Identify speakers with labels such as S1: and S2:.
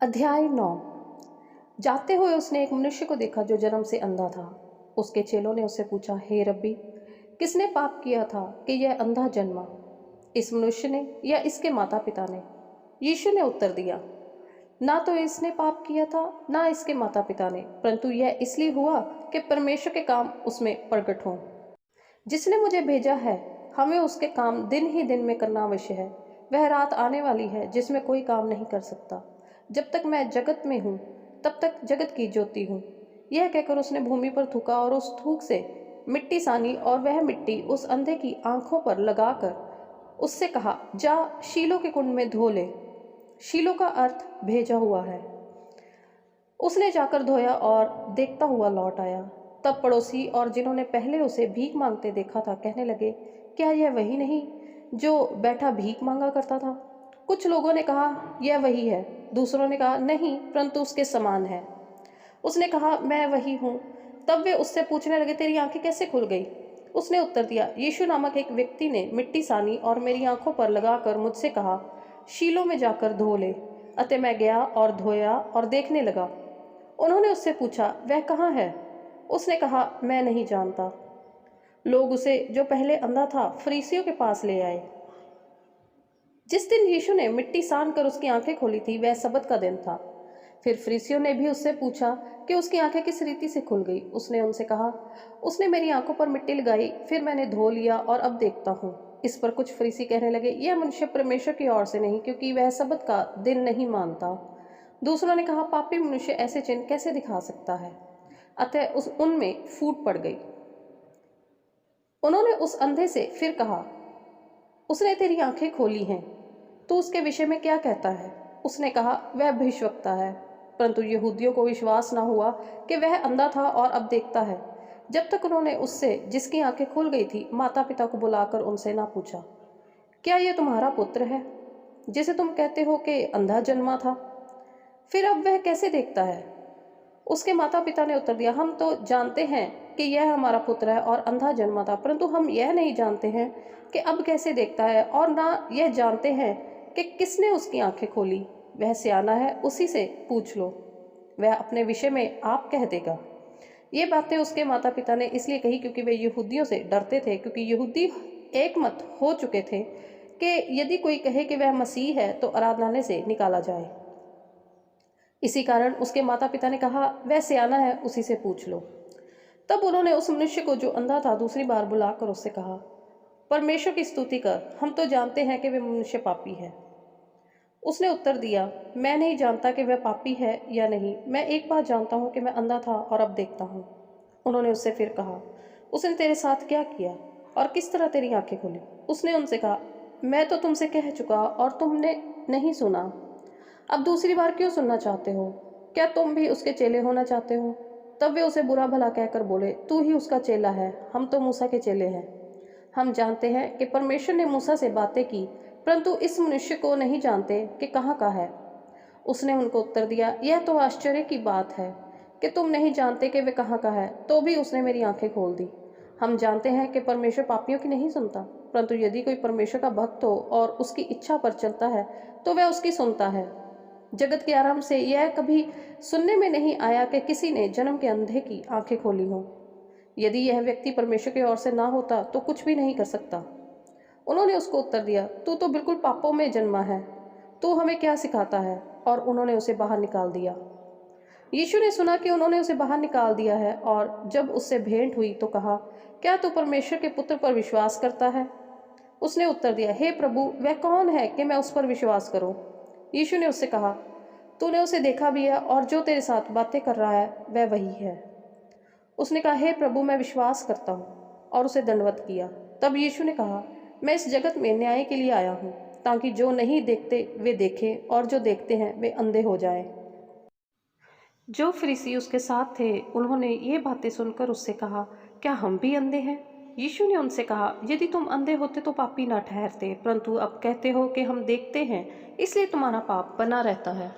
S1: अध्याय 9। जाते हुए उसने एक मनुष्य को देखा जो जन्म से अंधा था। उसके चेलों ने उससे पूछा, हे रब्बी, किसने पाप किया था कि यह अंधा जन्मा, इस मनुष्य ने या इसके माता पिता ने? यीशु ने उत्तर दिया, ना तो इसने पाप किया था ना इसके माता पिता ने, परंतु यह इसलिए हुआ कि परमेश्वर के काम उसमें प्रकट हों। जिसने मुझे भेजा है, हमें उसके काम दिन ही दिन में करना अवश्य है। वह रात आने वाली है जिसमें कोई काम नहीं कर सकता। जब तक मैं जगत में हूँ तब तक जगत की ज्योति हूँ। यह कहकर उसने भूमि पर थूका और उस थूक से मिट्टी सानी और वह मिट्टी उस अंधे की आंखों पर लगाकर उससे कहा, जा शीलो के कुंड में धो ले। शीलो का अर्थ भेजा हुआ है। उसने जाकर धोया और देखता हुआ लौट आया। तब पड़ोसी और जिन्होंने पहले उसे भीख मांगते देखा था कहने लगे, क्या यह वही नहीं जो बैठा भीख मांगा करता था? कुछ लोगों ने कहा, यह वही है। दूसरों ने कहा, नहीं, परंतु उसके समान है। उसने कहा, मैं वही हूँ। तब वे उससे पूछने लगे, तेरी आंखें कैसे खुल गई? उसने उत्तर दिया, यीशु नामक एक व्यक्ति ने मिट्टी सानी और मेरी आंखों पर लगाकर मुझसे कहा, शीलो में जाकर धो ले। अतः मैं गया और धोया और देखने लगा। उन्होंने उससे पूछा, वह कहाँ है? उसने कहा, मैं नहीं जानता। लोग उसे, जो पहले अंधा था, फरीसियों के पास ले आए। जिस दिन यीशु ने मिट्टी सान कर उसकी आंखें खोली थी, वह सबत का दिन था। फिर फरीसियों ने भी उससे पूछा कि उसकी आंखें किस रीति से खुल गई। उसने उनसे कहा, उसने मेरी आंखों पर मिट्टी लगाई, फिर मैंने धो लिया और अब देखता हूँ। इस पर कुछ फरीसी कहने लगे, यह मनुष्य परमेश्वर की ओर से नहीं, क्योंकि वह सबत का दिन नहीं मानता। दूसरों ने कहा, पापी मनुष्य ऐसे चिन्ह कैसे दिखा सकता है? अतः उनमें फूट पड़ गई। उन्होंने उस अंधे से फिर कहा, उसने तेरी आंखें खोली हैं, तो उसके विषय में क्या कहता है? उसने कहा, वह भविष्यवक्ता है। परंतु यहूदियों को विश्वास न हुआ कि वह अंधा था और अब देखता है, जब तक उन्होंने उससे, जिसकी आंखें खुल गई थी, माता पिता को बुलाकर उनसे ना पूछा, क्या यह तुम्हारा पुत्र है जिसे तुम कहते हो कि अंधा जन्मा था? फिर अब वह कैसे देखता है? उसके माता पिता ने उत्तर दिया, हम तो जानते हैं कि यह हमारा पुत्र है और अंधा जन्मा था, परंतु हम यह नहीं जानते हैं कि अब कैसे देखता है, और ना यह जानते हैं कि किसने उसकी आंखें खोली। वह सियाना है, उसी से पूछ लो, वह अपने विषय में आप कह देगा। ये बातें उसके माता पिता ने इसलिए कही क्योंकि वे यहूदियों से डरते थे, क्योंकि यहूदी एक मत हो चुके थे कि यदि कोई कहे कि वह मसीह है तो आराधनालय से निकाला जाए। इसी कारण उसके माता पिता ने कहा, वह सियाना है, उसी से पूछ लो। तब उन्होंने उस मनुष्य को जो अंधा था दूसरी बार बुलाकर उससे कहा, परमेश्वर की स्तुति कर, हम तो जानते हैं कि वह मनुष्य पापी है। उसने उत्तर दिया, मैं नहीं जानता कि वह पापी है या नहीं। मैं एक बात जानता हूँ कि मैं अंधा था और अब देखता हूँ। उन्होंने उससे फिर कहा, उसने तेरे साथ क्या किया और किस तरह तेरी आंखें खुली? उसने उनसे कहा, मैं तो तुमसे कह चुका और तुमने नहीं सुना। अब दूसरी बार क्यों सुनना चाहते हो? क्या तुम भी उसके चेले होना चाहते हो? तब वे उसे बुरा भला कहकर बोले, तू ही उसका चेला है, हम तो मूसा के चेले हैं। हम जानते हैं कि परमेश्वर ने मूसा से बातें की, परंतु इस मनुष्य को नहीं जानते कि कहाँ का है। उसने उनको उत्तर दिया, यह तो आश्चर्य की बात है कि तुम नहीं जानते कि वे कहाँ का है, तो भी उसने मेरी आंखें खोल दी। हम जानते हैं कि परमेश्वर पापियों की नहीं सुनता, परंतु यदि कोई परमेश्वर का भक्त हो और उसकी इच्छा पर चलता है तो वह उसकी सुनता है। जगत के आरंभ से यह कभी सुनने में नहीं आया कि किसी ने जन्म के अंधे की आंखें खोली हों। यदि यह व्यक्ति परमेश्वर की ओर से ना होता तो कुछ भी नहीं कर सकता। उन्होंने उसको उत्तर दिया, तू तो बिल्कुल पापों में जन्मा है, तू हमें क्या सिखाता है? और उन्होंने उसे बाहर निकाल दिया। यीशु ने सुना कि उन्होंने उसे बाहर निकाल दिया है, और जब उससे भेंट हुई तो कहा, क्या तू परमेश्वर के पुत्र पर विश्वास करता है? उसने उत्तर दिया, हे प्रभु, वह कौन है कि मैं उस पर विश्वास करूं? यीशु ने उससे कहा, तूने उसे देखा भी है और जो तेरे साथ बातें कर रहा है वह वही है। उसने कहा, हे प्रभु, मैं विश्वास करता हूँ, और उसे दंडवत किया। तब यीशु ने कहा, मैं इस जगत में न्याय के लिए आया हूँ, ताकि जो नहीं देखते वे देखें और जो देखते हैं वे अंधे हो जाएं। जो फरीसी उसके साथ थे उन्होंने ये बातें सुनकर उससे कहा, क्या हम भी अंधे हैं? यीशु ने उनसे कहा, यदि तुम अंधे होते तो पापी ना ठहरते, परंतु अब कहते हो कि हम देखते हैं, इसलिए तुम्हारा पाप बना रहता है।